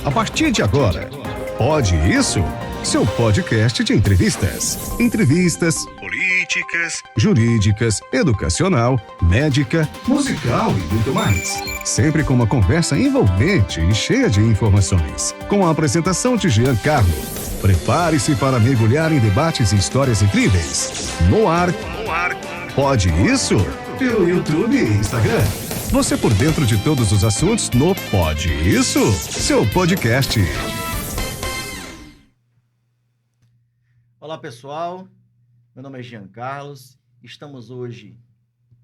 A partir de agora, Pode Isso? Seu podcast de entrevistas. Entrevistas políticas, jurídicas, educacional, médica, musical e muito mais. Sempre com uma conversa envolvente e cheia de informações. Com a apresentação de Giancarlo. Prepare-se para mergulhar em debates e histórias incríveis. No ar, Pode Isso? Pelo YouTube e Instagram. Você por dentro de todos os assuntos no Pode Isso? Seu podcast. Olá pessoal, meu nome é Jean Carlos, estamos hoje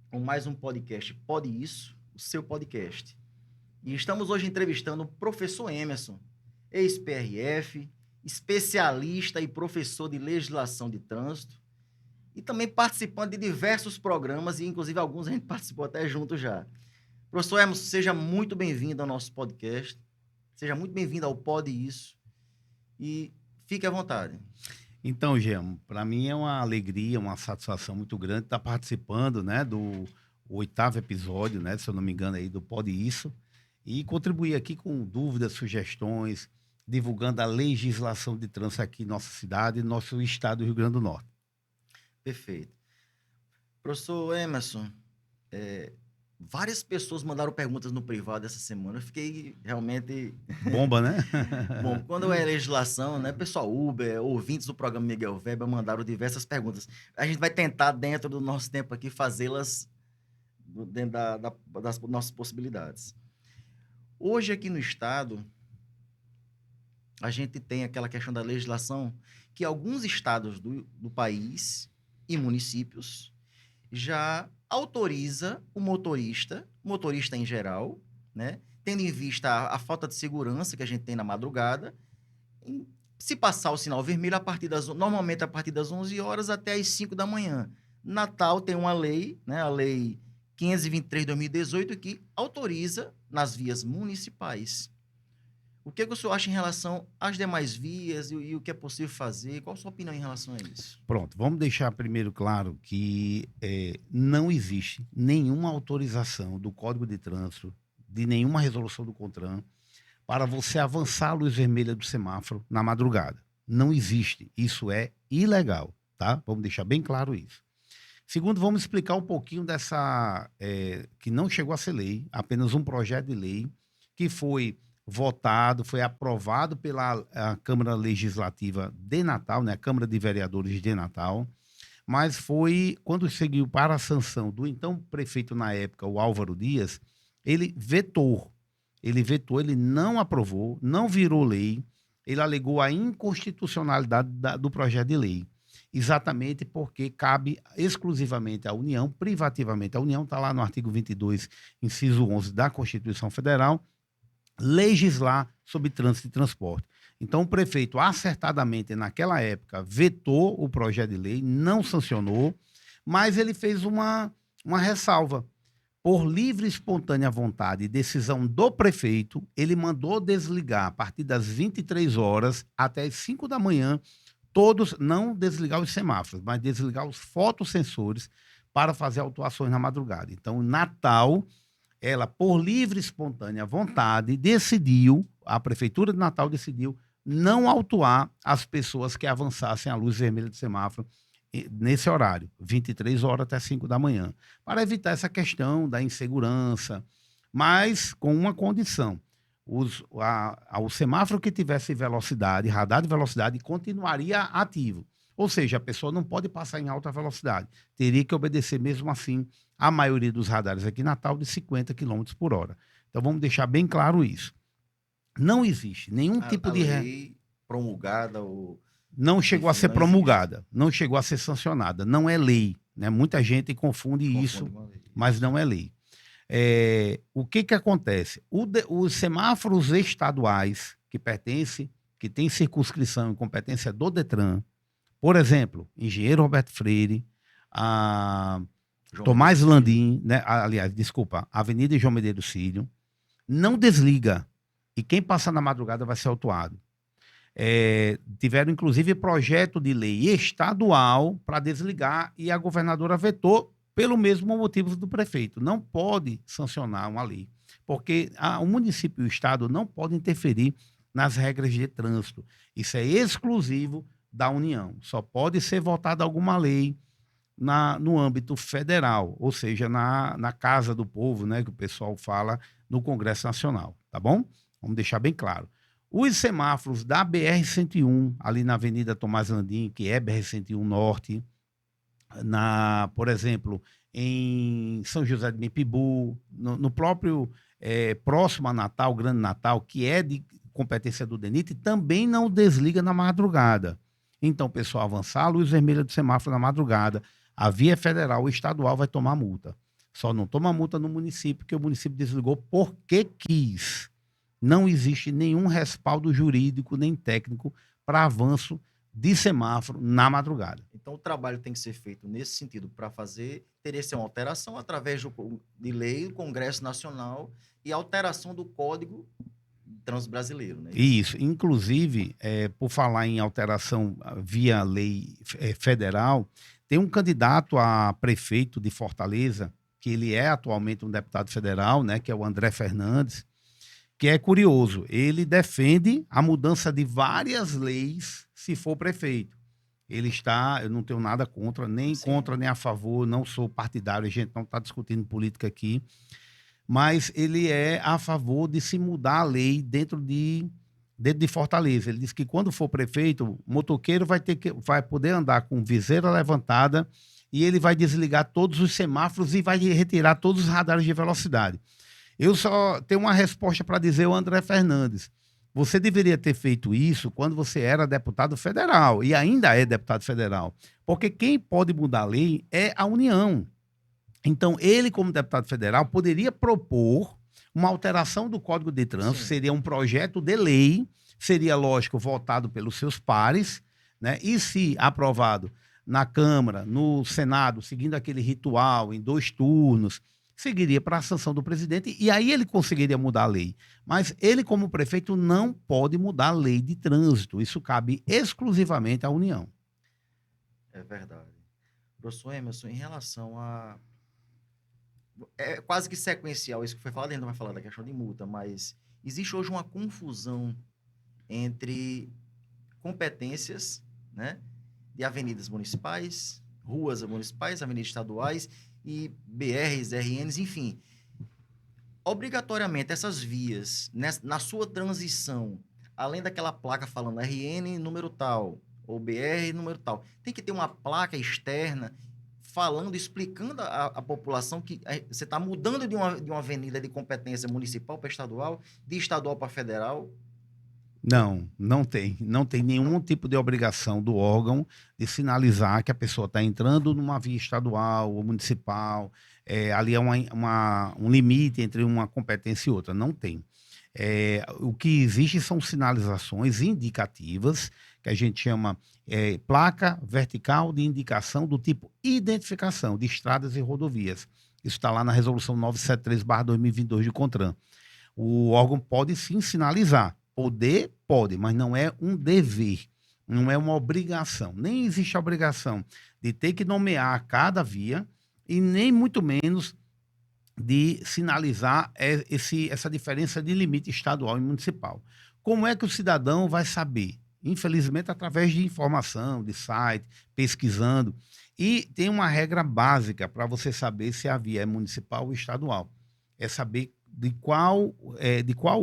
com mais um podcast Pode Isso, o seu podcast. E estamos hoje entrevistando o professor Emerson, ex-PRF, especialista e professor de legislação de trânsito, e também participante de diversos programas, e inclusive alguns a gente participou até junto já. Professor Emerson, seja muito bem-vindo ao nosso podcast, seja muito bem-vindo ao Pode Isso, e fique à vontade. Então, Jean, para mim é uma alegria, uma satisfação muito grande estar participando, né, do 8º episódio, né, se eu não me engano, aí, do Pode Isso, e contribuir aqui com dúvidas, sugestões, divulgando a legislação de trânsito aqui em nossa cidade e nosso estado do Rio Grande do Norte. Perfeito. Professor Emerson, várias pessoas mandaram perguntas no privado essa semana. Eu fiquei realmente... Bomba, né? Bom, quando é legislação, né, pessoal Uber, ouvintes do programa Miguel Weber mandaram diversas perguntas. A gente vai tentar, dentro do nosso tempo aqui, fazê-las dentro das nossas possibilidades. Hoje, aqui no Estado, a gente tem aquela questão da legislação que alguns estados do país e municípios já autoriza o motorista em geral, né, tendo em vista a falta de segurança que a gente tem na madrugada, se passar o sinal vermelho normalmente a partir das 11 horas até as 5 da manhã. Natal tem uma lei, né, a Lei 523 de 2018, que autoriza nas vias municipais. O que o senhor acha em relação às demais vias e o que é possível fazer? Qual a sua opinião em relação a isso? Pronto, vamos deixar primeiro claro que não existe nenhuma autorização do Código de Trânsito, de nenhuma resolução do CONTRAN, para você avançar a luz vermelha do semáforo na madrugada. Não existe. Isso é ilegal, tá? Vamos deixar bem claro isso. Segundo, vamos explicar um pouquinho dessa... que não chegou a ser lei, apenas um projeto de lei que foi votado, foi aprovado pela Câmara Legislativa de Natal, né, a Câmara de Vereadores de Natal, mas foi, quando seguiu para a sanção do então prefeito na época, o Álvaro Dias, ele vetou, ele não aprovou, não virou lei, ele alegou a inconstitucionalidade do projeto de lei, exatamente porque cabe exclusivamente à União, privativamente à União, está lá no artigo 22, inciso 11 da Constituição Federal, legislar sobre trânsito e transporte. Então, o prefeito, acertadamente, naquela época, vetou o projeto de lei, não sancionou, mas ele fez uma ressalva. Por livre e espontânea vontade e decisão do prefeito, ele mandou desligar, a partir das 23 horas até as 5 da manhã, todos, não desligar os semáforos, mas desligar os fotossensores para fazer autuações na madrugada. Então, Natal... ela, por livre e espontânea vontade, a Prefeitura de Natal decidiu não autuar as pessoas que avançassem a luz vermelha do semáforo nesse horário, 23 horas até 5 da manhã, para evitar essa questão da insegurança, mas com uma condição. O semáforo que tivesse velocidade, radar de velocidade, continuaria ativo. Ou seja, a pessoa não pode passar em alta velocidade. Teria que obedecer mesmo assim a maioria dos radares aqui em Natal de 50 km por hora. Então vamos deixar bem claro isso. Não existe nenhum tipo de lei promulgada ou... Não chegou a ser promulgada, não chegou a ser sancionada. Não é lei, né? Muita gente confunde isso, mas não é lei. O que acontece? Os semáforos estaduais que têm circunscrição e competência do Detran, por exemplo, Engenheiro Roberto Freire, Tomás Landim, né? Avenida João Medeiros Filho, não desliga. E quem passar na madrugada vai ser autuado. Tiveram, inclusive, projeto de lei estadual para desligar e a governadora vetou pelo mesmo motivo do prefeito. Não pode sancionar uma lei, porque o município e o estado não podem interferir nas regras de trânsito. Isso é exclusivo da União. Só pode ser votada alguma lei no âmbito federal, ou seja, na Casa do Povo, né, que o pessoal fala no Congresso Nacional, tá bom? Vamos deixar bem claro. Os semáforos da BR-101, ali na Avenida Tomás Landim, que é BR-101 Norte, por exemplo, em São José de Mipibu, no próprio próximo a Natal, Grande Natal, que é de competência do DENIT, também não desliga na madrugada. Então, pessoal, avançar a luz vermelha do semáforo na madrugada, a via federal ou estadual vai tomar multa. Só não toma multa no município, porque o município desligou porque quis. Não existe nenhum respaldo jurídico nem técnico para avanço de semáforo na madrugada. Então, o trabalho tem que ser feito nesse sentido. Para fazer, teria que ser uma alteração através de lei do Congresso Nacional e alteração do Código de Trânsito Brasileiro, né? Isso. Inclusive, por falar em alteração via lei federal, tem um candidato a prefeito de Fortaleza, que ele é atualmente um deputado federal, né, que é o André Fernandes, que é curioso. Ele defende a mudança de várias leis se for prefeito. Eu não tenho nada contra, nem Sim. contra, nem a favor, não sou partidário, a gente não está discutindo política aqui, mas ele é a favor de se mudar a lei dentro de Fortaleza. Ele diz que quando for prefeito, o motoqueiro vai poder andar com viseira levantada e ele vai desligar todos os semáforos e vai retirar todos os radares de velocidade. Eu só tenho uma resposta para dizer ao André Fernandes. Você deveria ter feito isso quando você era deputado federal, e ainda é deputado federal, porque quem pode mudar a lei é a União. Então, ele, como deputado federal, poderia propor uma alteração do Código de Trânsito, Sim. seria um projeto de lei, seria, lógico, votado pelos seus pares, né? E se aprovado na Câmara, no Senado, seguindo aquele ritual em 2 turnos, seguiria para a sanção do presidente e aí ele conseguiria mudar a lei. Mas ele, como prefeito, não pode mudar a lei de trânsito. Isso cabe exclusivamente à União. É verdade. Professor Emerson, em relação a... É quase que sequencial isso que foi falado, a gente não vai falar da questão de multa, mas existe hoje uma confusão entre competências, né, de avenidas municipais, ruas municipais, avenidas estaduais e BRs, RNs, enfim. Obrigatoriamente, essas vias, na sua transição, além daquela placa falando RN número tal, ou BR número tal, tem que ter uma placa externa falando, explicando à população que você está mudando de uma avenida de competência municipal para estadual, de estadual para federal. Não tem. Não tem nenhum tipo de obrigação do órgão de sinalizar que a pessoa está entrando numa via estadual ou municipal. Ali é um limite entre uma competência e outra. Não tem. O que existe são sinalizações indicativas, que a gente chama placa vertical de indicação do tipo identificação de estradas e rodovias. Isso está lá na resolução 973/2022 de CONTRAN. O órgão pode sim sinalizar. Poder, pode, mas não é um dever, não é uma obrigação. Nem existe a obrigação de ter que nomear cada via e nem muito menos de sinalizar essa diferença de limite estadual e municipal. Como é que o cidadão vai saber? Infelizmente, através de informação, de site, pesquisando. E tem uma regra básica para você saber se a via é municipal ou estadual. É saber de qual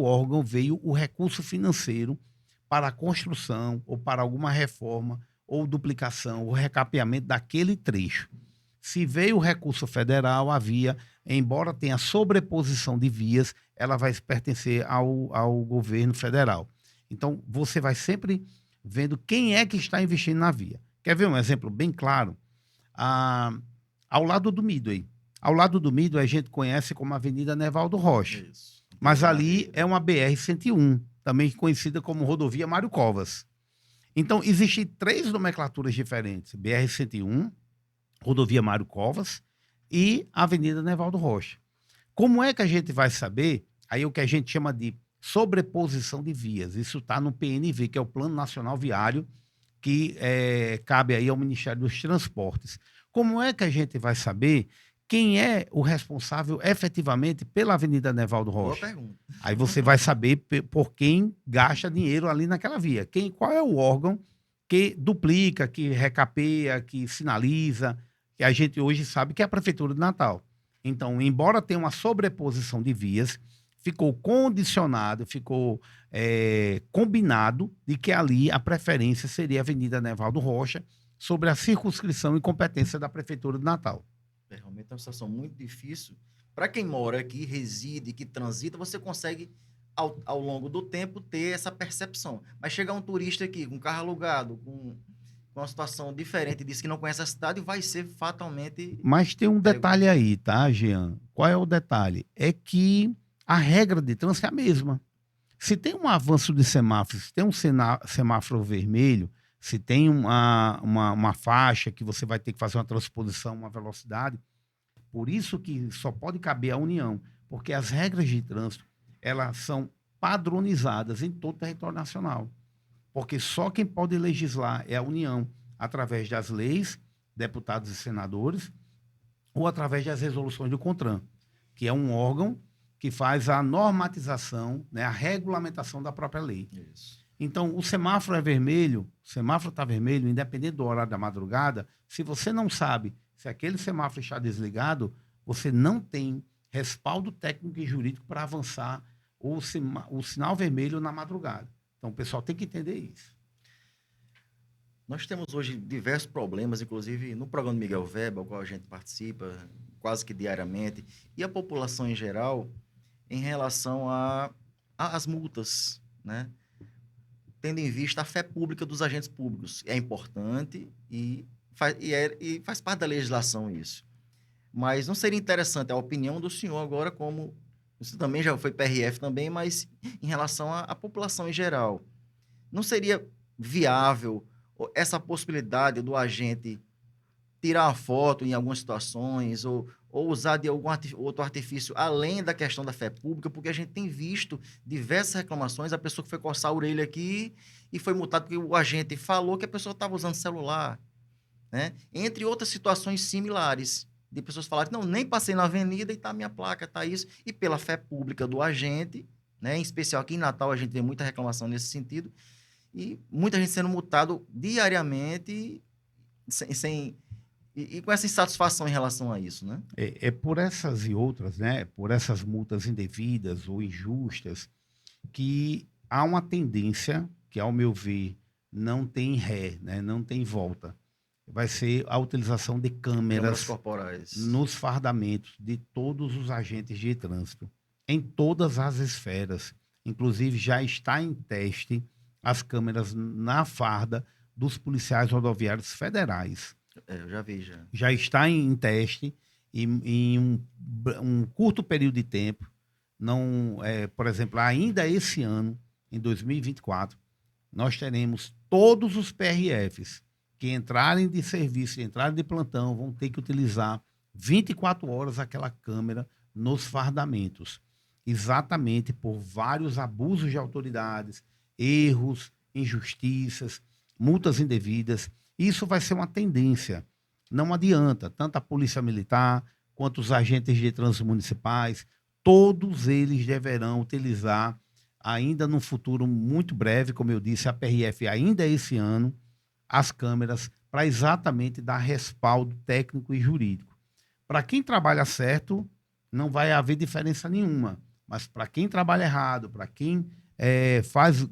órgão veio o recurso financeiro para a construção ou para alguma reforma ou duplicação ou recapeamento daquele trecho. Se veio o recurso federal, a via, embora tenha sobreposição de vias, ela vai pertencer ao governo federal. Então, você vai sempre vendo quem é que está investindo na via. Quer ver um exemplo bem claro? Ao lado do Midway. Ao lado do Midway, a gente conhece como Avenida Nevaldo Rocha. Isso. Mas ali é uma BR-101, também conhecida como Rodovia Mário Covas. Então, existem 3 nomenclaturas diferentes. BR-101, Rodovia Mário Covas e Avenida Nevaldo Rocha. Como é que a gente vai saber? Aí o que a gente chama de sobreposição de vias. Isso está no PNV, que é o Plano Nacional Viário, que cabe aí ao Ministério dos Transportes. Como é que a gente vai saber quem é o responsável efetivamente pela Avenida Nevaldo Boa Rocha. pergunta. Aí você vai saber por quem gasta dinheiro ali naquela via. Qual é o órgão que duplica, que recapeia, que sinaliza, que a gente hoje sabe que é a Prefeitura de Natal. Então, embora tenha uma sobreposição de vias, ficou condicionado, ficou combinado de que ali a preferência seria a Avenida Nevaldo Rocha, sobre a circunscrição e competência da Prefeitura de Natal. Realmente é uma situação muito difícil. Para quem mora aqui, reside, que transita, você consegue, ao longo do tempo, ter essa percepção. Mas chegar um turista aqui, com carro alugado, com uma situação diferente, diz que não conhece a cidade, vai ser fatalmente... Mas tem um detalhe aí, tá, Jean? Qual é o detalhe? É que a regra de trânsito é a mesma. Se tem um avanço de semáforos, se tem um semáforo vermelho, se tem uma faixa que você vai ter que fazer uma transposição, uma velocidade, por isso que só pode caber a União, porque as regras de trânsito, elas são padronizadas em todo o território nacional. Porque só quem pode legislar é a União, através das leis, deputados e senadores, ou através das resoluções do CONTRAN, que é um órgão que faz a normatização, né, a regulamentação da própria lei. Isso. Então, o semáforo é vermelho, o semáforo está vermelho, independente do horário da madrugada. Se você não sabe se aquele semáforo está desligado, você não tem respaldo técnico e jurídico para avançar o sinal vermelho na madrugada. Então, o pessoal tem que entender isso. Nós temos hoje diversos problemas, inclusive no programa do Miguel Weber, ao qual a gente participa quase que diariamente, e a população em geral, em relação às multas, né? Tendo em vista a fé pública dos agentes públicos. É importante e faz parte da legislação isso. Mas não seria interessante a opinião do senhor agora, como você também já foi PRF também, mas em relação à população em geral. Não seria viável essa possibilidade do agente tirar uma foto em algumas situações ou usar de algum outro artifício além da questão da fé pública, porque a gente tem visto diversas reclamações, a pessoa que foi coçar a orelha aqui e foi multado porque o agente falou que a pessoa estava usando celular, né? Entre outras situações similares, de pessoas falarem, não, nem passei na avenida e está a minha placa, está isso, e pela fé pública do agente, né? Em especial aqui em Natal a gente vê muita reclamação nesse sentido, e muita gente sendo multado diariamente e com essa insatisfação em relação a isso, né? É por essas e outras, né? Por essas multas indevidas ou injustas, que há uma tendência que, ao meu ver, não tem ré, né? Não tem volta. Vai ser a utilização de câmeras corporais nos fardamentos de todos os agentes de trânsito, em todas as esferas. Inclusive, já está em teste as câmeras na farda dos policiais rodoviários federais. Eu já vi, já. Já está em teste e em um curto período de tempo. Não, por exemplo, ainda esse ano, em 2024, nós teremos todos os PRFs que entrarem de serviço, entrarem de plantão, vão ter que utilizar 24 horas aquela câmera nos fardamentos. Exatamente por vários abusos de autoridades, erros, injustiças, multas indevidas. Isso vai ser uma tendência. Não adianta, tanto a Polícia Militar quanto os agentes de trânsito municipais, todos eles deverão utilizar, ainda num futuro muito breve, como eu disse, a PRF ainda esse ano, as câmeras para exatamente dar respaldo técnico e jurídico. Para quem trabalha certo, não vai haver diferença nenhuma. Mas para quem trabalha errado, para quem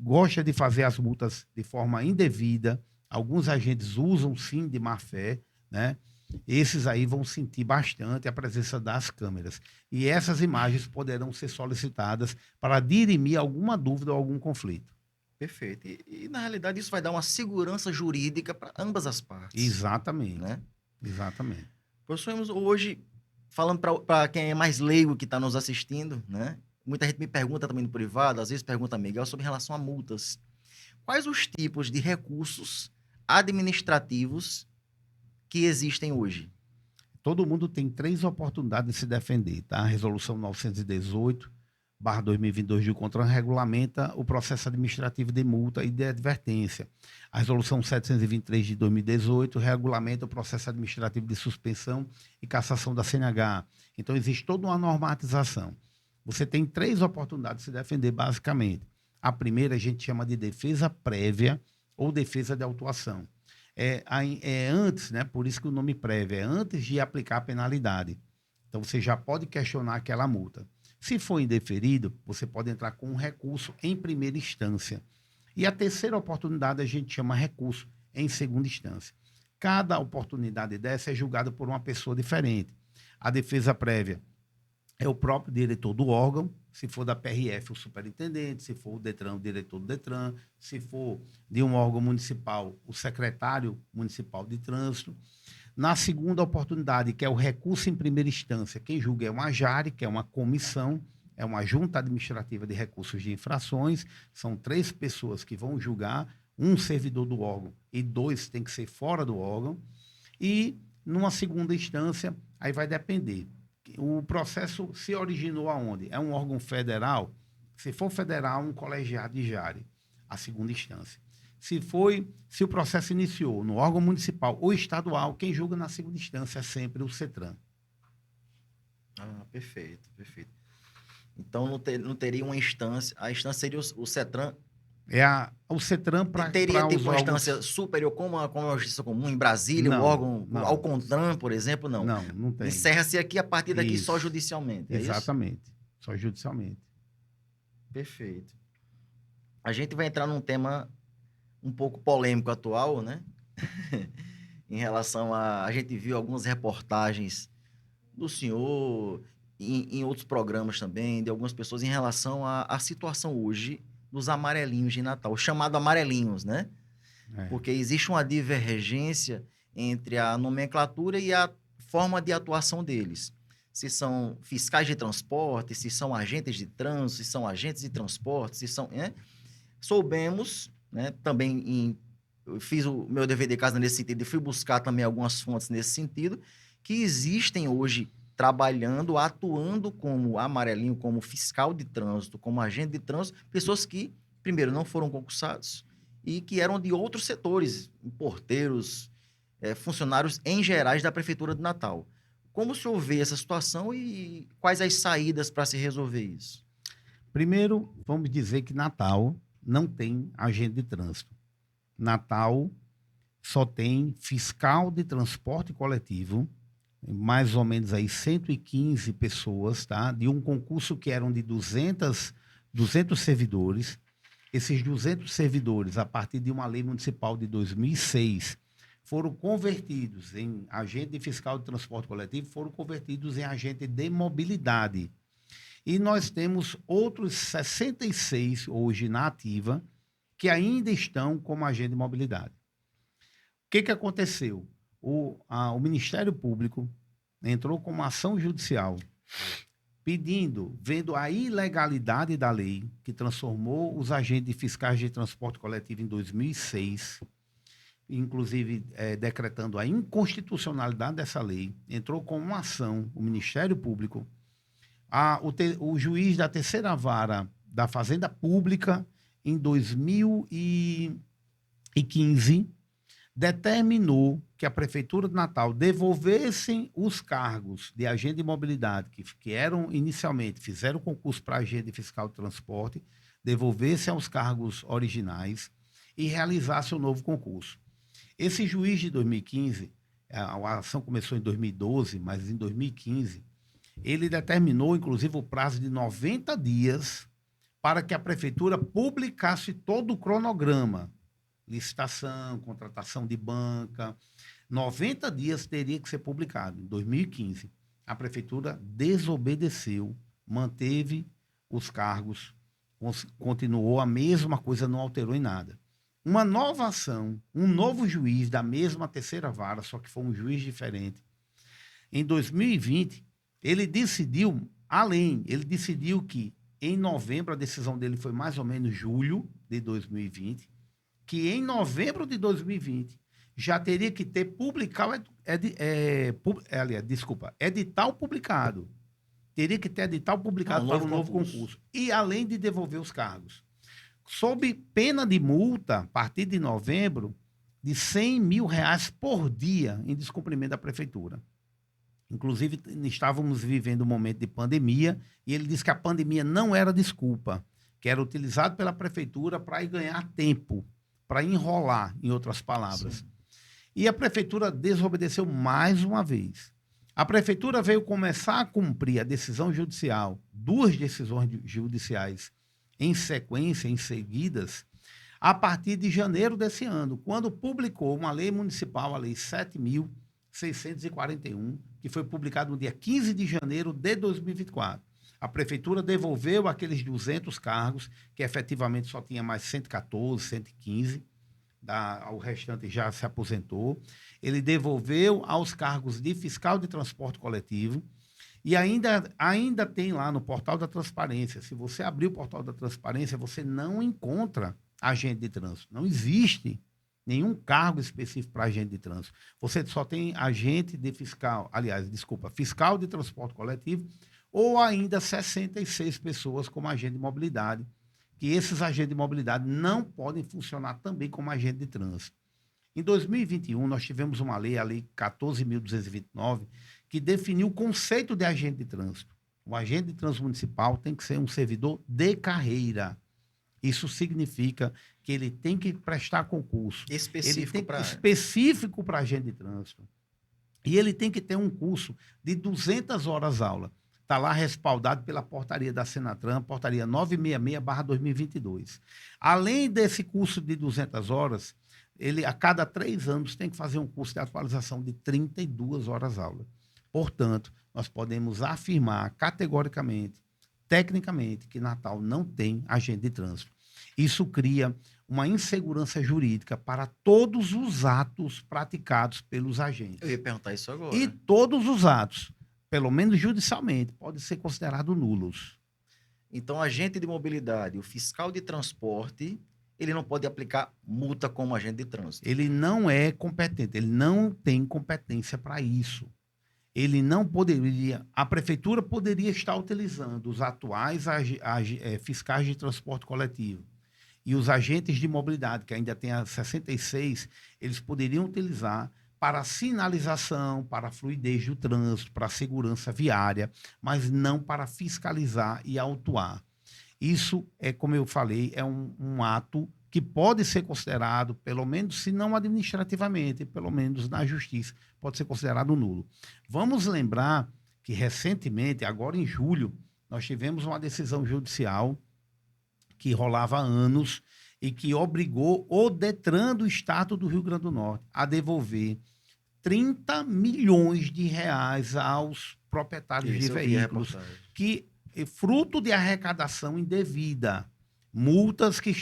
gosta de fazer as multas de forma indevida, alguns agentes usam sim de má fé, né? Esses aí vão sentir bastante a presença das câmeras. E essas imagens poderão ser solicitadas para dirimir alguma dúvida ou algum conflito. Perfeito. E na realidade, isso vai dar uma segurança jurídica para ambas as partes. Exatamente. Né? Exatamente. Professor, hoje, falando para quem é mais leigo que está nos assistindo, né? Muita gente me pergunta também no privado, às vezes pergunta a Miguel sobre relação a multas. Quais os tipos de recursos administrativos que existem hoje? Todo mundo tem 3 oportunidades de se defender, tá? A Resolução 918 2022 do CONTRAN regulamenta o processo administrativo de multa e de advertência. A resolução 723 de 2018 regulamenta o processo administrativo de suspensão e cassação da CNH. Então, existe toda uma normatização. Você tem 3 oportunidades de se defender, basicamente. A primeira a gente chama de defesa prévia ou defesa de autuação. É antes, né? Por isso que o nome prévio é antes de aplicar a penalidade. Então, você já pode questionar aquela multa. Se for indeferido, você pode entrar com um recurso em primeira instância. E a terceira oportunidade a gente chama recurso em segunda instância. Cada oportunidade dessa é julgada por uma pessoa diferente. A defesa prévia é o próprio diretor do órgão, se for da PRF, o superintendente, se for o DETRAN, o diretor do DETRAN, se for de um órgão municipal, o secretário municipal de trânsito. Na segunda oportunidade, que é o recurso em primeira instância, quem julga é uma JARE, que é uma comissão, é uma junta administrativa de recursos de infrações, são 3 pessoas que vão julgar, um servidor do órgão e 2 tem que ser fora do órgão. E, numa segunda instância, aí vai depender. O processo se originou aonde? É um órgão federal? Se for federal, um colegiado de JARE, a segunda instância. Se o processo iniciou no órgão municipal ou estadual, quem julga na segunda instância é sempre o CETRAN. Ah, perfeito, perfeito. Então não teria uma instância, a instância seria o CETRAN. O CETRAN para teria tipo uma órgãos... instância superior como a Justiça Comum em Brasília, Não, o órgão, não. ao CONTRAN, por exemplo, não. Não tem. Encerra-se aqui, a partir daqui Isso. só judicialmente, é Exatamente, só judicialmente. isso? Perfeito. A gente vai entrar num tema um pouco polêmico atual, né? Em relação a gente viu algumas reportagens do senhor, em outros programas também, de algumas pessoas, em relação à situação hoje dos amarelinhos de Natal, chamado amarelinhos, né? Porque existe uma divergência entre a nomenclatura e a forma de atuação deles. Se são fiscais de transporte, se são agentes de trânsito, se são agentes de transporte, se são... Soubemos, né, também eu fiz o meu dever de casa nesse sentido e fui buscar também algumas fontes nesse sentido, que existem hoje trabalhando, atuando como amarelinho, como fiscal de trânsito, como agente de trânsito, pessoas que, primeiro, não foram concursados e que eram de outros setores, porteiros, funcionários em gerais da Prefeitura de Natal. Como o senhor vê essa situação e quais as saídas para se resolver isso? Primeiro, vamos dizer que Natal não tem agente de trânsito. Natal só tem fiscal de transporte coletivo, mais ou menos aí 115 pessoas, tá? De um concurso que eram de 200 servidores. Esses 200 servidores, a partir de uma lei municipal de 2006, foram convertidos em agente de fiscal de transporte coletivo, foram convertidos em agente de mobilidade. E nós temos outros 66 hoje na ativa que ainda estão como agente de mobilidade. O que aconteceu? O Ministério Público entrou com uma ação judicial vendo a ilegalidade da lei que transformou os agentes fiscais de transporte coletivo em 2006, inclusive decretando a inconstitucionalidade dessa lei, entrou com uma ação, o Ministério Público, o juiz da terceira vara da Fazenda Pública, em 2015, determinou que a Prefeitura de Natal devolvessem os cargos de agente de mobilidade, que eram inicialmente, fizeram concurso para agente fiscal de transporte, devolvessem aos cargos originais e realizassem o novo concurso. Esse juiz de 2015, a ação começou em 2012, mas em 2015, ele determinou, inclusive, o prazo de 90 dias para que a Prefeitura publicasse todo o cronograma, licitação, contratação de banca. 90 dias teria que ser publicado. Em 2015, a Prefeitura desobedeceu, manteve os cargos, continuou a mesma coisa, não alterou em nada. Uma nova ação, um novo juiz da mesma terceira vara, só que foi um juiz diferente, em 2020, ele decidiu que em novembro, a decisão dele foi mais ou menos julho de 2020, que em novembro de 2020 já teria que ter edital publicado. teria que ter edital publicado para o novo concurso. E além de devolver os cargos. Sob pena de multa, a partir de novembro, de R$100 mil por dia em descumprimento da prefeitura. Inclusive, estávamos vivendo um momento de pandemia e ele disse que a pandemia não era desculpa, que era utilizado pela prefeitura para ir ganhar tempo, para enrolar, em outras palavras. Sim. E a prefeitura desobedeceu mais uma vez. A prefeitura veio começar a cumprir a decisão judicial, 2 decisões judiciais em sequência, em seguidas, a partir de janeiro desse ano, quando publicou uma lei municipal, a Lei 7.641, que foi publicada no dia 15 de janeiro de 2024. A prefeitura devolveu aqueles 200 cargos, que efetivamente só tinha mais 114, 115, o restante já se aposentou. Ele devolveu aos cargos de fiscal de transporte coletivo e ainda tem lá no portal da transparência. Se você abrir o portal da transparência, você não encontra agente de trânsito. Não existe nenhum cargo específico para agente de trânsito. Você só tem agente de fiscal de transporte coletivo ou ainda 66 pessoas como agente de mobilidade, que esses agentes de mobilidade não podem funcionar também como agente de trânsito. Em 2021, nós tivemos uma lei, a Lei 14.229, que definiu o conceito de agente de trânsito. O agente de trânsito municipal tem que ser um servidor de carreira. Isso significa que ele tem que prestar concurso. Específico para agente de trânsito. E ele tem que ter um curso de 200 horas aula. Está lá respaldado pela portaria da Senatran, portaria 966/2022. Além desse curso de 200 horas, ele a cada 3 anos tem que fazer um curso de atualização de 32 horas aula. Portanto, nós podemos afirmar categoricamente, tecnicamente, que Natal não tem agente de trânsito. Isso cria uma insegurança jurídica para todos os atos praticados pelos agentes. Eu ia perguntar isso agora. E todos os atos, pelo menos judicialmente, podem ser considerados nulos. Então, o agente de mobilidade, o fiscal de transporte, ele não pode aplicar multa como agente de trânsito. Ele não é competente, ele não tem competência para isso. Ele não poderia, a prefeitura poderia estar utilizando os atuais fiscais de transporte coletivo e os agentes de mobilidade, que ainda tem a 66, eles poderiam utilizar para sinalização, para a fluidez do trânsito, para a segurança viária, mas não para fiscalizar e autuar. Isso é, como eu falei, é um ato que pode ser considerado, pelo menos, se não administrativamente, pelo menos na justiça, pode ser considerado nulo. Vamos lembrar que, recentemente, agora em julho, nós tivemos uma decisão judicial que rolava há anos e que obrigou o Detran do Estado do Rio Grande do Norte a devolver 30 milhões de reais aos proprietários de veículos, que fruto de arrecadação indevida, multas que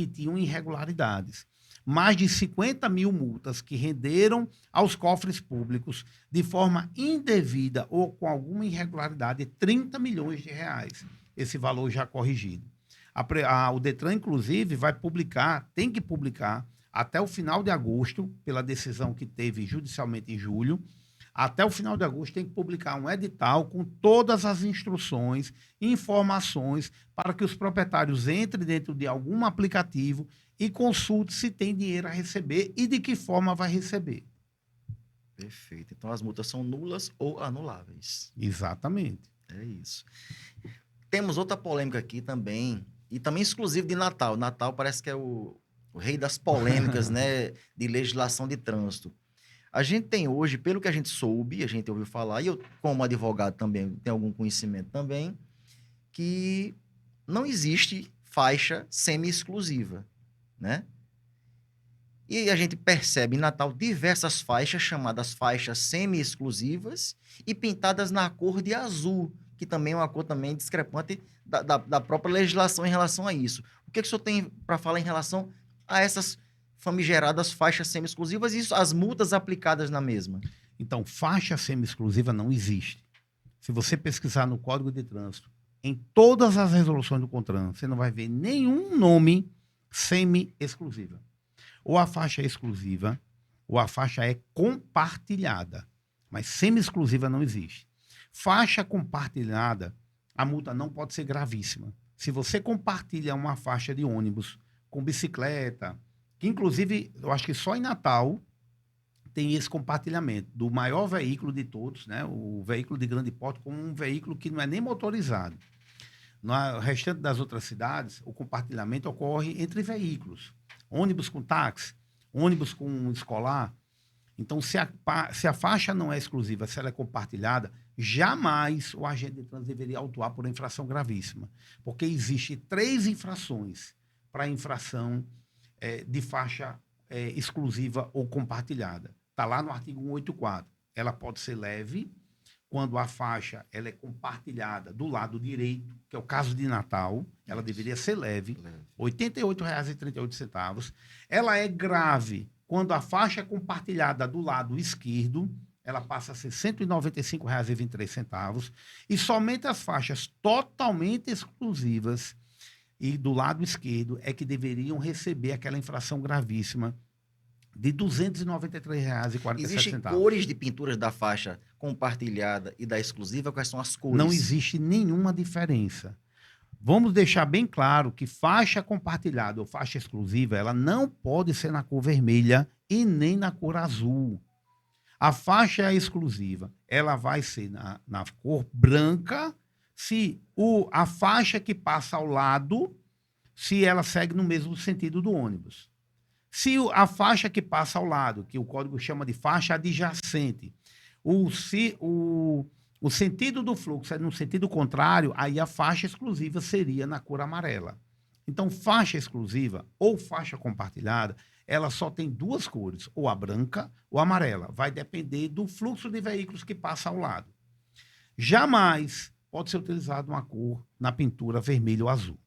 tinham irregularidades. Mais de 50 mil multas que renderam aos cofres públicos de forma indevida ou com alguma irregularidade, 30 milhões de reais. Esse valor já corrigido. O Detran, inclusive, tem que publicar até o final de agosto, pela decisão que teve judicialmente em julho, até o final de agosto tem que publicar um edital com todas as instruções, informações, para que os proprietários entrem dentro de algum aplicativo e consultem se tem dinheiro a receber e de que forma vai receber. Perfeito. Então, as multas são nulas ou anuláveis. Exatamente. É isso. Temos outra polêmica aqui também, e também exclusivo de Natal. Natal parece que é o rei das polêmicas, né, de legislação de trânsito. A gente tem hoje, pelo que a gente soube, a gente ouviu falar, e eu, como advogado também, tenho algum conhecimento também, que não existe faixa semi-exclusiva, né? E a gente percebe em Natal diversas faixas, chamadas faixas semi-exclusivas, e pintadas na cor de azul, que também é uma cor também discrepante da própria legislação em relação a isso. O que o senhor tem para falar em relação a essas famigeradas faixas semi-exclusivas e as multas aplicadas na mesma? Então, faixa semi-exclusiva não existe. Se você pesquisar no Código de Trânsito, em todas as resoluções do CONTRAN, você não vai ver nenhum nome semi-exclusiva. Ou a faixa é exclusiva, ou a faixa é compartilhada. Mas semi-exclusiva não existe. Faixa compartilhada, a multa não pode ser gravíssima. Se você compartilha uma faixa de ônibus com bicicleta, que inclusive, eu acho que só em Natal tem esse compartilhamento do maior veículo de todos, né? O veículo de grande porte, como um veículo que não é nem motorizado. No restante das outras cidades, o compartilhamento ocorre entre veículos. Ônibus com táxi, ônibus com escolar. Então, se a faixa não é exclusiva, se ela é compartilhada, jamais o agente de trânsito deveria autuar por infração gravíssima. Porque existem 3 infrações para infração de faixa exclusiva ou compartilhada. Está lá no artigo 184. Ela pode ser leve, quando a faixa ela é compartilhada do lado direito, que é o caso de Natal, ela deveria ser leve, R$ 88,38. Ela é grave quando a faixa é compartilhada do lado esquerdo, ela passa a ser R$ 195,23. E somente as faixas totalmente exclusivas e do lado esquerdo é que deveriam receber aquela infração gravíssima de R$ 293,47. Existem cores de pinturas da faixa compartilhada e da exclusiva? Quais são as cores? Não existe nenhuma diferença. Vamos deixar bem claro que faixa compartilhada ou faixa exclusiva, ela não pode ser na cor vermelha e nem na cor azul. A faixa exclusiva, ela vai ser na cor branca se a faixa que passa ao lado, se ela segue no mesmo sentido do ônibus. Se a faixa que passa ao lado, que o código chama de faixa adjacente, o sentido do fluxo é no sentido contrário, aí a faixa exclusiva seria na cor amarela. Então, faixa exclusiva ou faixa compartilhada, ela só tem 2 cores, ou a branca ou a amarela. Vai depender do fluxo de veículos que passa ao lado. Jamais pode ser utilizada uma cor na pintura vermelha ou azul.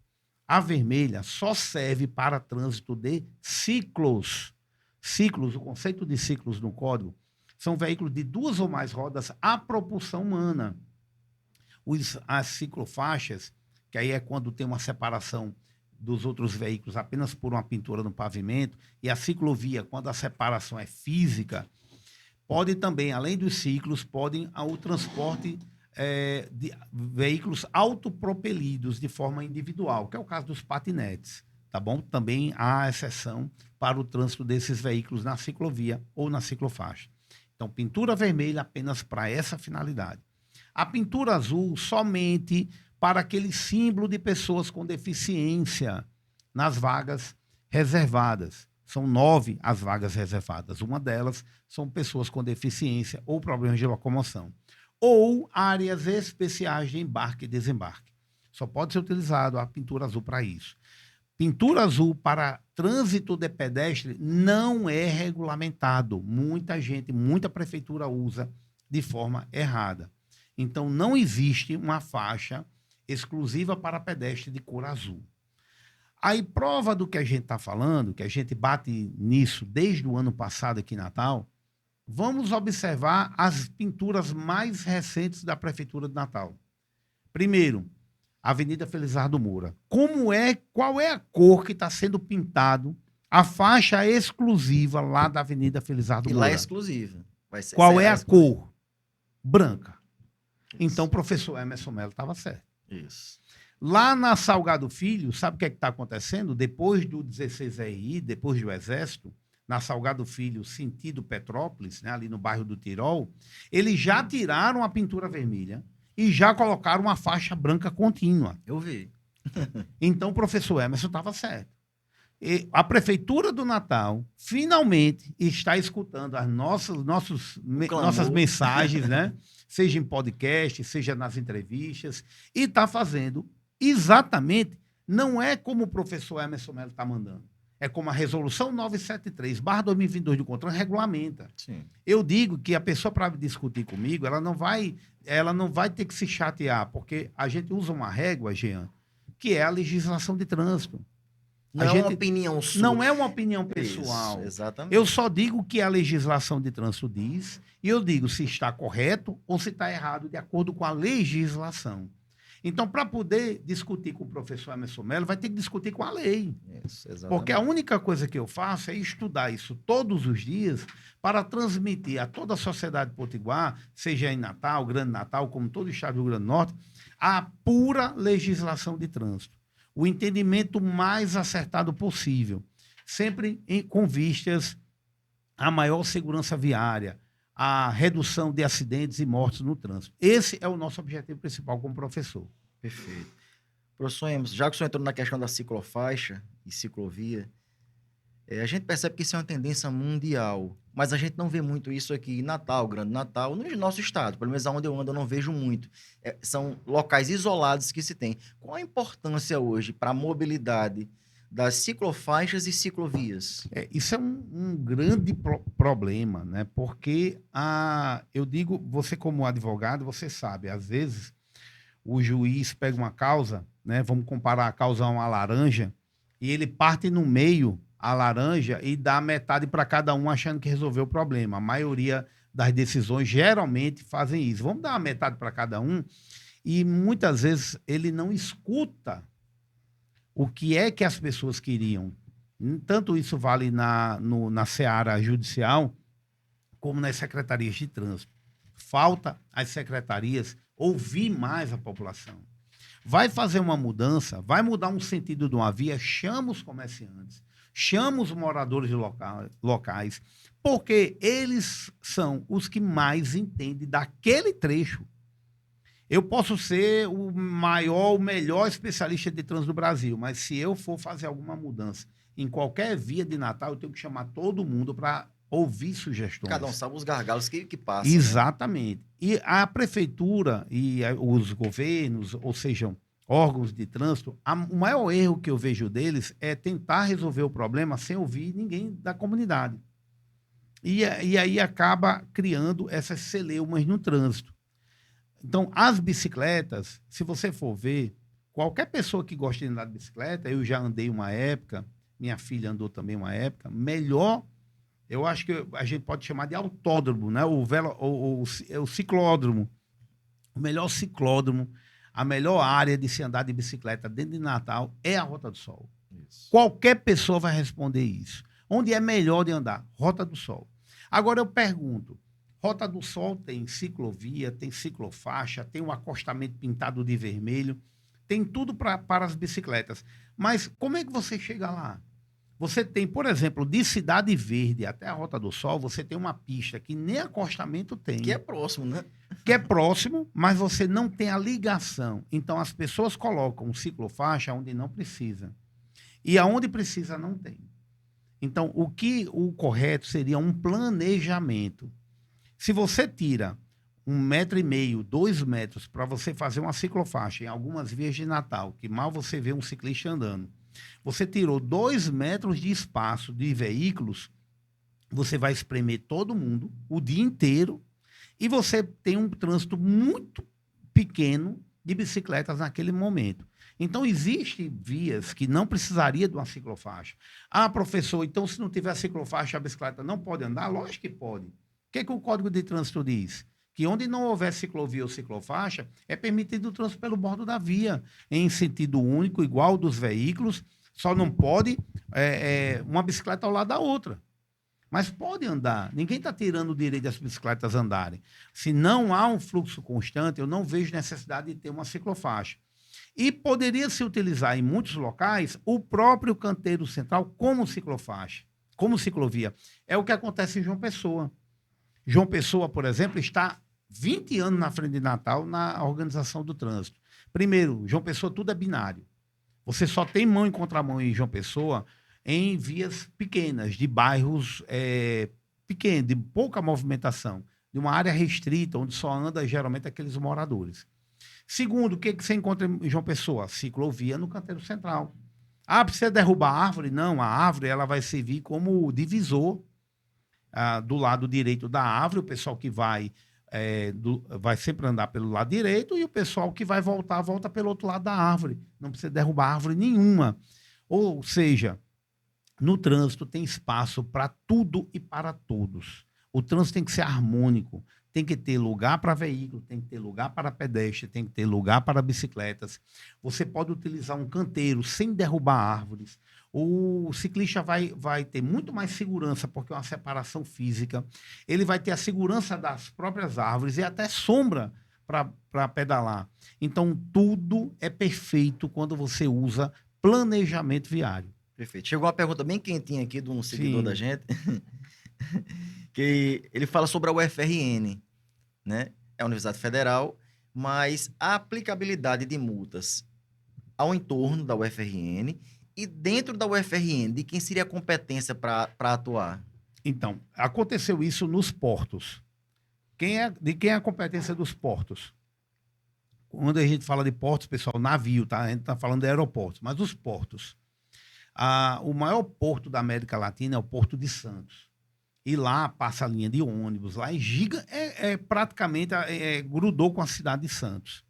A vermelha só serve para trânsito de ciclos. Ciclos, o conceito de ciclos no código, são veículos de 2 ou mais rodas à propulsão humana. As ciclofaixas, que aí é quando tem uma separação dos outros veículos apenas por uma pintura no pavimento, e a ciclovia, quando a separação é física, pode também, além dos ciclos, podem o transporte de veículos autopropelidos de forma individual, que é o caso dos patinetes, tá bom? Também há exceção para o trânsito desses veículos na ciclovia ou na ciclofaixa. Então, pintura vermelha apenas para essa finalidade. A pintura azul somente para aquele símbolo de pessoas com deficiência nas vagas reservadas. São 9 as vagas reservadas. Uma delas são pessoas com deficiência ou problemas de locomoção. Ou áreas especiais de embarque e desembarque. Só pode ser utilizado a pintura azul para isso. Pintura azul para trânsito de pedestre não é regulamentado. Muita prefeitura usa de forma errada. Então, não existe uma faixa exclusiva para pedestre de cor azul. Aí, prova do que a gente está falando, que a gente bate nisso desde o ano passado aqui em Natal, vamos observar as pinturas mais recentes da Prefeitura de Natal. Primeiro, Avenida Felizardo Moura. Qual é a cor que está sendo pintado a faixa exclusiva lá da Avenida Felizardo Moura? E lá é exclusiva. Qual é a cor? Branca. Isso. Então, o professor Emerson Mello estava certo. Isso. Lá na Salgado Filho, sabe o que é que está acontecendo? Depois do 16RI, depois do Exército, na Salgado Filho, sentido Petrópolis, né, ali no bairro do Tirol, eles já tiraram a pintura vermelha e já colocaram uma faixa branca contínua. Eu vi. Então, o professor Emerson estava certo. E a Prefeitura do Natal, finalmente, está escutando as nossas mensagens, né? Seja em podcast, seja nas entrevistas, e está fazendo exatamente, não é como o professor Emerson Mello está mandando. É como a Resolução 973/2022 do CONTRAN regulamenta. Sim. Eu digo que a pessoa, para discutir comigo, ela não vai ter que se chatear, porque a gente usa uma régua, Jean, que é a legislação de trânsito. Não é uma opinião sua. Não é uma opinião pessoal. Isso, exatamente. Eu só digo o que a legislação de trânsito diz, e eu digo se está correto ou se está errado, de acordo com a legislação. Então, para poder discutir com o professor Emerson Mello, vai ter que discutir com a lei. Isso, exatamente. Porque a única coisa que eu faço é estudar isso todos os dias para transmitir a toda a sociedade potiguar, seja em Natal, Grande Natal, como todo o estado do Rio Grande do Norte, a pura legislação de trânsito. O entendimento mais acertado possível, sempre com vistas à maior segurança viária, à redução de acidentes e mortes no trânsito. Esse é o nosso objetivo principal como professor. Perfeito. Professor Emerson, já que o senhor entrou na questão da ciclofaixa e ciclovia, a gente percebe que isso é uma tendência mundial, mas a gente não vê muito isso aqui em Natal, Grande Natal, no nosso estado, pelo menos onde eu ando eu não vejo muito. São locais isolados que se tem. Qual a importância hoje para a mobilidade das ciclofaixas e ciclovias? Isso é um grande problema, né? Porque eu digo, você como advogado, você sabe, às vezes o juiz pega uma causa, né? Vamos comparar a causa a uma laranja, e ele parte no meio a laranja e dá metade para cada um achando que resolveu o problema. A maioria das decisões geralmente fazem isso. Vamos dar uma metade para cada um e muitas vezes ele não escuta o que é que as pessoas queriam. Tanto isso vale na seara judicial como nas secretarias de trânsito. Falta às secretarias ouvir mais a população. Vai fazer uma mudança, vai mudar um sentido de uma via, chama os comerciantes, chama os moradores de locais, porque eles são os que mais entendem daquele trecho. Eu posso ser o maior, o melhor especialista de trânsito do Brasil, mas se eu for fazer alguma mudança em qualquer via de Natal, eu tenho que chamar todo mundo para ouvir sugestões. Cada um sabe os gargalos que passam. Exatamente. Né? E a prefeitura e os governos, ou seja, órgãos de trânsito, o maior erro que eu vejo deles é tentar resolver o problema sem ouvir ninguém da comunidade. E aí acaba criando essas celeumas no trânsito. Então, as bicicletas, se você for ver, qualquer pessoa que gosta de andar de bicicleta, eu já andei uma época, minha filha andou também uma época, melhor, eu acho que a gente pode chamar de autódromo, né? O ciclódromo. O melhor ciclódromo, a melhor área de se andar de bicicleta dentro de Natal é a Rota do Sol. Isso. Qualquer pessoa vai responder isso. Onde é melhor de andar? Rota do Sol. Agora eu pergunto, Rota do Sol tem ciclovia, tem ciclofaixa, tem um acostamento pintado de vermelho, tem tudo para as bicicletas. Mas como é que você chega lá? Você tem, por exemplo, de Cidade Verde até a Rota do Sol, você tem uma pista que nem acostamento tem. Que é próximo, né? Que é próximo, mas você não tem a ligação. Então, as pessoas colocam ciclofaixa onde não precisa. E aonde precisa, não tem. Então, o correto seria um planejamento. Se você tira 1,5 m, 2 metros para você fazer uma ciclofaixa em algumas vias de Natal, que mal você vê um ciclista andando, você tirou 2 metros de espaço de veículos, você vai espremer todo mundo o dia inteiro e você tem um trânsito muito pequeno de bicicletas naquele momento. Então, existem vias que não precisaria de uma ciclofaixa. Ah, professor, então se não tiver ciclofaixa, a bicicleta não pode andar? Lógico que pode. O que o Código de Trânsito diz? Que onde não houver ciclovia ou ciclofaixa, é permitido o trânsito pelo bordo da via, em sentido único, igual dos veículos, só não pode uma bicicleta ao lado da outra. Mas pode andar. Ninguém está tirando o direito das bicicletas andarem. Se não há um fluxo constante, eu não vejo necessidade de ter uma ciclofaixa. E poderia se utilizar em muitos locais o próprio canteiro central como ciclofaixa, como ciclovia. É o que acontece em João Pessoa. João Pessoa, por exemplo, está 20 anos na frente de Natal na organização do trânsito. Primeiro, João Pessoa tudo é binário. Você só tem mão e contramão em João Pessoa em vias pequenas, de bairros pequenos, de pouca movimentação, de uma área restrita, onde só anda geralmente aqueles moradores. Segundo, o que você encontra em João Pessoa? Ciclovia no canteiro central. Ah, precisa derrubar a árvore? Não, a árvore ela vai servir como divisor do lado direito da árvore, o pessoal que vai sempre andar pelo lado direito e o pessoal que vai volta pelo outro lado da árvore. Não precisa derrubar árvore nenhuma. Ou seja, no trânsito tem espaço para tudo e para todos. O trânsito tem que ser harmônico. tem que ter lugar para veículo, tem que ter lugar para pedestre, tem que ter lugar para bicicletas. Você pode utilizar um canteiro sem derrubar árvores. O ciclista vai ter muito mais segurança, porque é uma separação física. Ele vai ter a segurança das próprias árvores e até sombra para pedalar. Então, tudo é perfeito quando você usa planejamento viário. Perfeito. Chegou uma pergunta bem quentinha aqui de um seguidor Sim. da gente, que ele fala sobre a UFRN, né? É a Universidade Federal, mas a aplicabilidade de multas ao entorno da UFRN e dentro da UFRN, de quem seria a competência para atuar? Então, aconteceu isso nos portos. De quem é a competência dos portos? Quando a gente fala de portos, pessoal, navio, tá? A gente está falando de aeroportos, mas os portos. O maior porto da América Latina é o Porto de Santos. E lá passa a linha de ônibus, lá praticamente grudou com a cidade de Santos.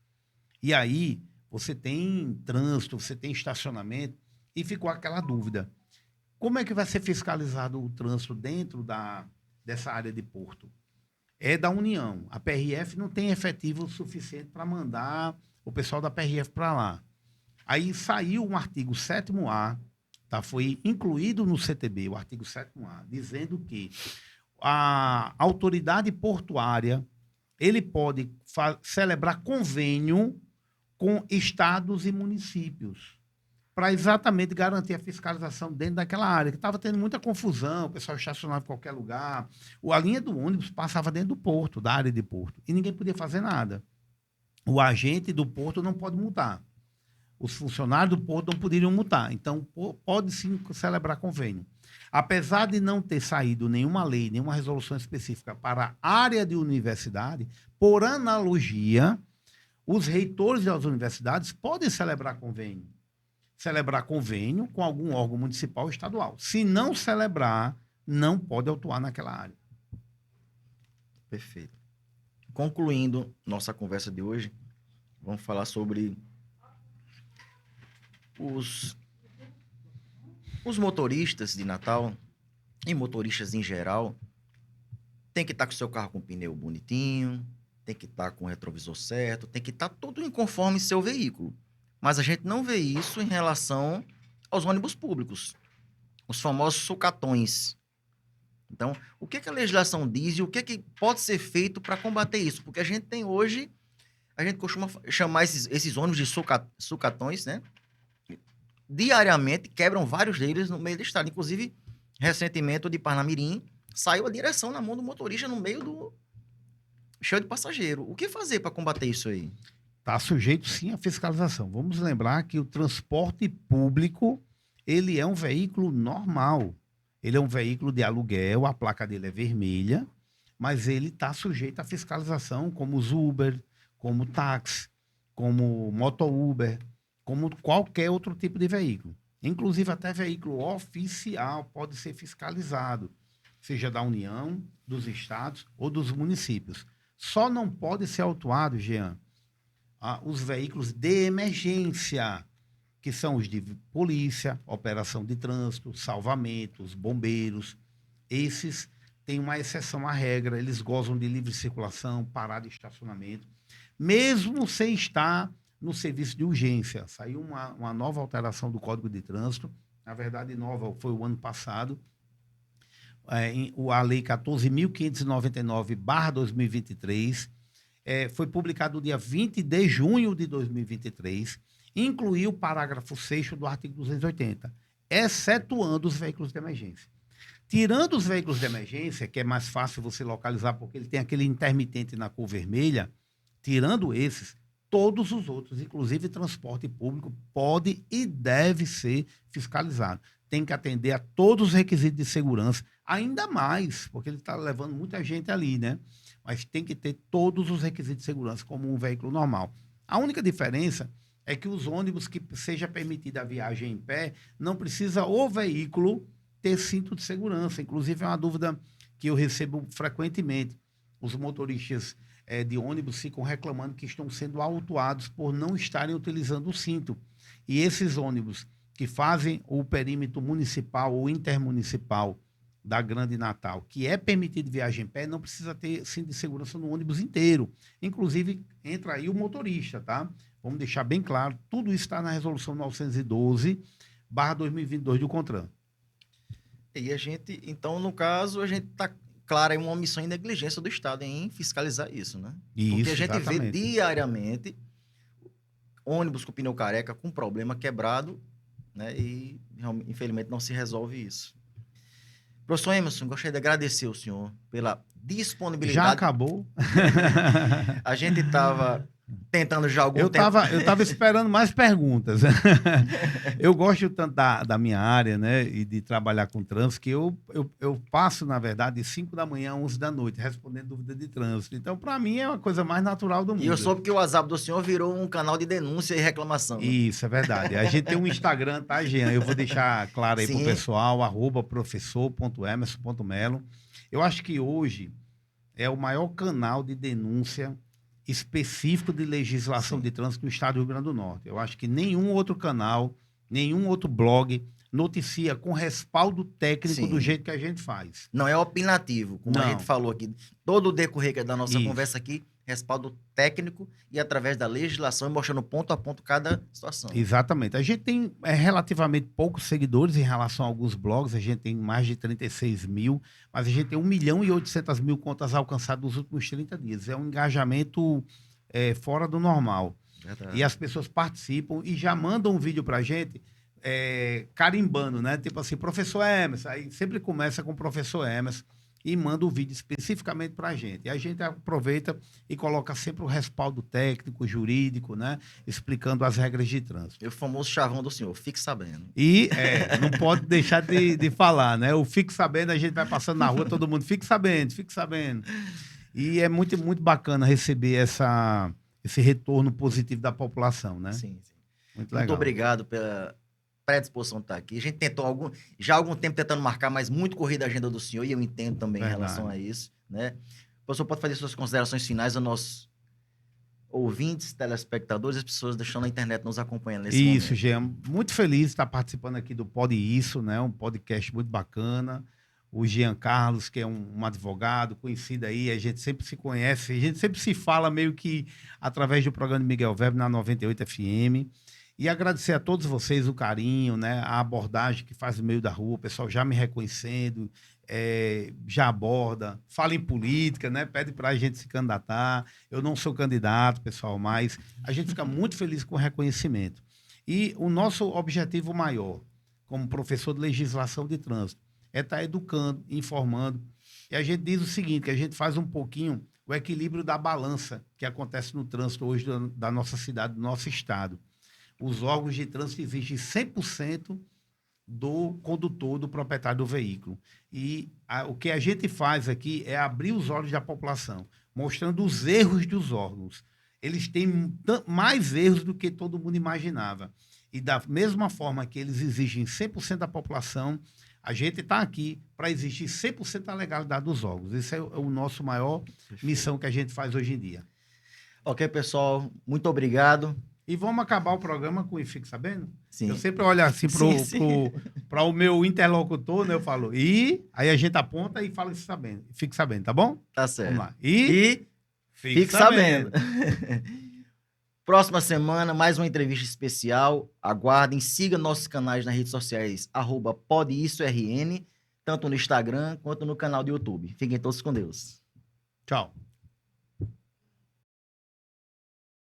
E aí você tem trânsito, você tem estacionamento, e ficou aquela dúvida. Como é que vai ser fiscalizado o trânsito dentro dessa área de porto? É da União. A PRF não tem efetivo suficiente para mandar o pessoal da PRF para lá. Aí saiu um artigo 7º-A, tá? Foi incluído no CTB, o artigo 7º-A, dizendo que a autoridade portuária ele pode celebrar convênio com estados e municípios para exatamente garantir a fiscalização dentro daquela área, que estava tendo muita confusão, o pessoal estacionava em qualquer lugar. A linha do ônibus passava dentro do porto, da área de porto, e ninguém podia fazer nada. O agente do porto não pode multar. Os funcionários do porto não poderiam multar. Então, pode sim celebrar convênio. Apesar de não ter saído nenhuma lei, nenhuma resolução específica para a área de universidade, por analogia, os reitores das universidades podem celebrar convênio com algum órgão municipal ou estadual. Se não celebrar, não pode atuar naquela área. Perfeito. Concluindo nossa conversa de hoje, vamos falar sobre os motoristas de Natal e motoristas em geral. Tem que estar com o seu carro com pneu bonitinho, tem que estar com o retrovisor certo, tem que estar tudo em conforme seu veículo. Mas a gente não vê isso em relação aos ônibus públicos, os famosos sucatões. Então, o que a legislação diz e o que pode ser feito para combater isso? Porque a gente tem hoje, a gente costuma chamar esses ônibus de sucatões, né? Diariamente quebram vários deles no meio do estado. Inclusive, recentemente, o de Parnamirim saiu a direção na mão do motorista no meio do cheio de passageiro. O que fazer para combater isso aí? Está sujeito, sim, à fiscalização. Vamos lembrar que o transporte público, ele é um veículo normal. Ele é um veículo de aluguel, a placa dele é vermelha, mas ele está sujeito à fiscalização, como os Uber, como táxi, como moto-Uber, como qualquer outro tipo de veículo. Inclusive, até veículo oficial pode ser fiscalizado, seja da União, dos estados ou dos municípios. Só não pode ser autuado, Jean, os veículos de emergência, que são os de polícia, operação de trânsito, salvamentos, bombeiros. Esses têm uma exceção à regra, eles gozam de livre circulação, parada e estacionamento, mesmo sem estar no serviço de urgência. Saiu uma nova alteração do Código de Trânsito, na verdade nova foi o ano passado, a Lei 14.599/2023, foi publicado no dia 20 de junho de 2023, incluiu o parágrafo 6º do artigo 280, excetuando os veículos de emergência. Tirando os veículos de emergência, que é mais fácil você localizar, porque ele tem aquele intermitente na cor vermelha, tirando esses, todos os outros, inclusive transporte público, pode e deve ser fiscalizado. Tem que atender a todos os requisitos de segurança, ainda mais, porque ele está levando muita gente ali, né? Mas tem que ter todos os requisitos de segurança como um veículo normal. A única diferença é que os ônibus que seja permitida a viagem em pé, não precisa o veículo ter cinto de segurança. Inclusive, é uma dúvida que eu recebo frequentemente. Os motoristas de ônibus ficam reclamando que estão sendo autuados por não estarem utilizando o cinto. E esses ônibus que fazem o perímetro municipal ou intermunicipal da Grande Natal, que é permitido viagem em pé, não precisa ter cinto de segurança no ônibus inteiro. Inclusive, entra aí o motorista, tá? Vamos deixar bem claro, tudo isso está na resolução 912/2022 do CONTRAN. E a gente, então, no caso, a gente tá claro aí uma omissão e negligência do Estado em fiscalizar isso, né? Isso, Porque a gente vê exatamente. diariamente ônibus com pneu careca, com problema quebrado, né? E, infelizmente, não se resolve isso. Professor Emerson, gostaria de agradecer o senhor pela disponibilidade. Já acabou? A gente estava tentando já há algum Eu tempo. tava esperando mais perguntas. Eu gosto tanto da minha área, né, e de trabalhar com trânsito, que eu passo, na verdade, de 5 da manhã a 11 da noite, respondendo dúvida de trânsito. Então, para mim, é uma coisa mais natural do mundo. E eu soube que o WhatsApp do senhor virou um canal de denúncia e reclamação. Né? Isso, é verdade. A gente tem um Instagram, tá, Jean? Eu vou deixar claro aí Sim. pro pessoal, @professor.emerson.melo. Eu acho que hoje é o maior canal de denúncia específico de legislação de trânsito do estado do Rio Grande do Norte. Eu acho que nenhum outro canal, nenhum outro blog noticia com respaldo técnico Sim. do jeito que a gente faz. Não é opinativo, como a Não. gente falou aqui. Todo o decorrer da nossa Isso. conversa aqui, respaldo técnico e através da legislação e mostrando ponto a ponto cada situação. Exatamente. A gente tem relativamente poucos seguidores em relação a alguns blogs, a gente tem mais de 36 mil, mas a gente tem 1.800.000 contas alcançadas nos últimos 30 dias. É um engajamento fora do normal. Verdade. E as pessoas participam e já mandam um vídeo pra gente carimbando, né? Tipo assim, professor Emerson, aí sempre começa com o professor Emerson e manda o vídeo especificamente pra gente. E a gente aproveita e coloca sempre o respaldo técnico, jurídico, né? Explicando as regras de trânsito. E o famoso chavão do senhor, fique sabendo. E não pode deixar de falar, né? O fique sabendo, a gente vai passando na rua, todo mundo fique sabendo, fique sabendo. E é muito, muito bacana receber esse retorno positivo da população, né? Sim, sim. Muito Muito legal. obrigado pela predisposição de estar aqui. A gente tentou já há algum tempo tentando marcar, mas muito corrida a agenda do senhor, e eu entendo também em relação a isso, né? O professor pode fazer suas considerações finais aos nossos ouvintes, telespectadores, as pessoas deixando na internet nos acompanhando nesse momento. Isso, Jean. Muito feliz de estar participando aqui do Pode Isso, né? Um podcast muito bacana. O Jean Carlos, que é um advogado conhecido aí, a gente sempre se conhece, a gente sempre se fala meio que através do programa de Miguel Weber na 98 FM. E agradecer a todos vocês o carinho, né? A abordagem que faz no meio da rua, o pessoal já me reconhecendo, já aborda, fala em política, né? Pede para a gente se candidatar. Eu não sou candidato, pessoal, mas a gente fica muito feliz com o reconhecimento. E o nosso objetivo maior, como professor de legislação de trânsito, é estar educando, informando. E a gente diz o seguinte, que a gente faz um pouquinho o equilíbrio da balança que acontece no trânsito hoje da nossa cidade, do nosso estado. Os órgãos de trânsito exigem 100% do condutor, do proprietário do veículo. E o que a gente faz aqui é abrir os olhos da população, mostrando os erros dos órgãos. Eles têm mais erros do que todo mundo imaginava. E da mesma forma que eles exigem 100% da população, a gente está aqui para exigir 100% da legalidade dos órgãos. Esse é o nosso maior missão que a gente faz hoje em dia. Ok, pessoal, muito obrigado. E vamos acabar o programa com o Fique Sabendo? Sim. Eu sempre olho assim para o meu interlocutor, né? Eu falo, aí a gente aponta e fala Fique Sabendo, tá bom? Tá certo. Vamos lá. E fique sabendo. Próxima semana, mais uma entrevista especial. Aguardem, siga nossos canais nas redes sociais, @PodeIssoRN, tanto no Instagram quanto no canal do YouTube. Fiquem todos com Deus. Tchau.